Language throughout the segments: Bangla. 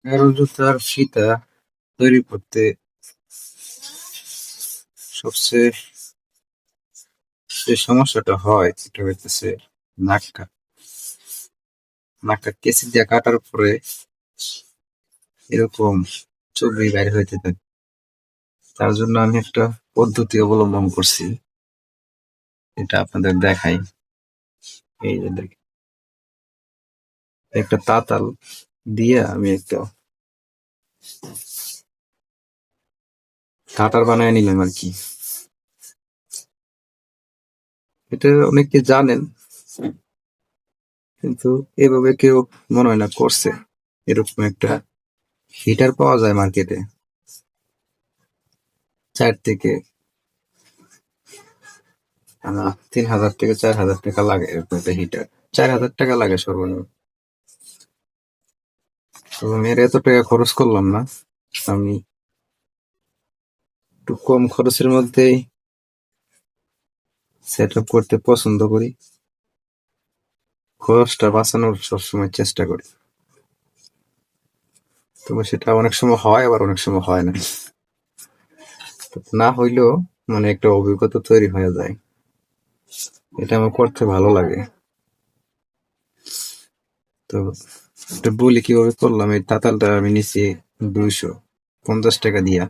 অ্যারো জুতার ফিতা তৈরি করতে সবচেয়ে যে সমস্যাটা হয় সেটা হইতেছে নাকটা। নাকটা কেঁচি দিয়ে কাটার পরে এরকম চর্বি বাইর হইতে থাকে। তার জন্য আমি একটা পদ্ধতি অবলম্বন করছি, এটা আপনাদের দেখাই। এই যে দেখেন, একটা তাতাল দিয়ে আমি একটা কাটার বানায় নিলাম আর কি। এটা অনেকে জানেন, কিন্তু এভাবে কেউ মনে হয় না করছে। এরকম একটা হিটার পাওয়া যায় মার্কেটে, 3,000 থেকে 4,000 টাকা লাগে এরকম একটা হিটার। 4,000 টাকা লাগে সর্বনিম্ন। তো আমি এর এত টাকা খরচ করলাম না, আমি একটু কম খরচের মধ্যেই সেট আপ করতে পছন্দ করি, খরচটা বাঁচানোর সবসময় চেষ্টা করি। তবে সেটা অনেক সময় হয়, আবার অনেক সময় হয় না। তো না হইলেও মানে একটা অভিজ্ঞতা তৈরি হয়ে যায়, এটা আমার করতে ভালো লাগে। তো এটা বলি কিভাবে করলাম। এই তাতালটা আমি নিছি 250 টাকা দিয়া।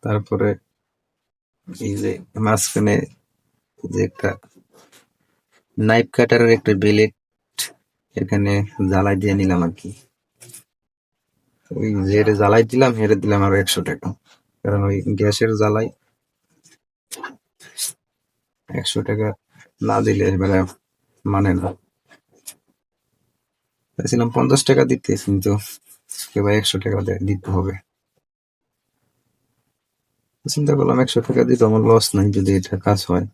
তারপরে এই যে মাঝখানে যে একটা নাইফ কাটারের একটা ব্লেড এখানে জ্বালাই দিয়ে নিলাম আর কি। ওই যে জ্বালাই দিলাম, হেরে দিলাম আরো 100 টাকা, কারণ ওই গ্যাসের জ্বালাই 100 টাকা না দিলে এবারে মানে না। চাইছিলাম 50 টাকা দিতে, কিন্তু এবার 100 টাকা দিতে হবে। চিন্তা করলাম 100 টাকা দিতে আমার লস নাই যদি এটা কাজ হয়।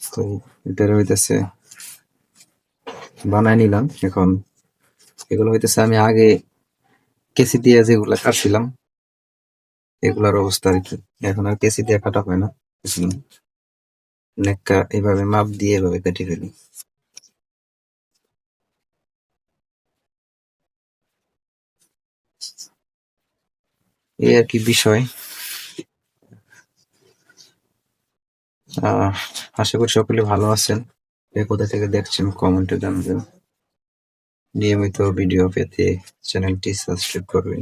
তো এটার হইতেছে বানায় নিলাম। এখন এগুলো হইতেছে আমি আগে কেসি দিয়ে যেগুলা কাটছিলাম এগুলার অবস্থা আর কি। এখন আর কেসি দিয়ে কাটা হয় না, এখন নেককা এভাবে মাপ দিয়ে এভাবে কেটে ফেলি। এই আর কি বিষয়। আহ আশা করি সকলে ভালো আছেন। কে কোথা থেকে দেখছেন কমেন্টে জানাবেন। নিয়মিত ভিডিও পেতে চ্যানেলটি সাবস্ক্রাইব করবেন।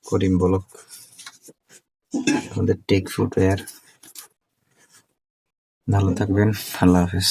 করিম ব্লগ, আমাদের টেক ফুটওয়্যার। ভালো থাকবেন, আল্লাহ হাফেজ।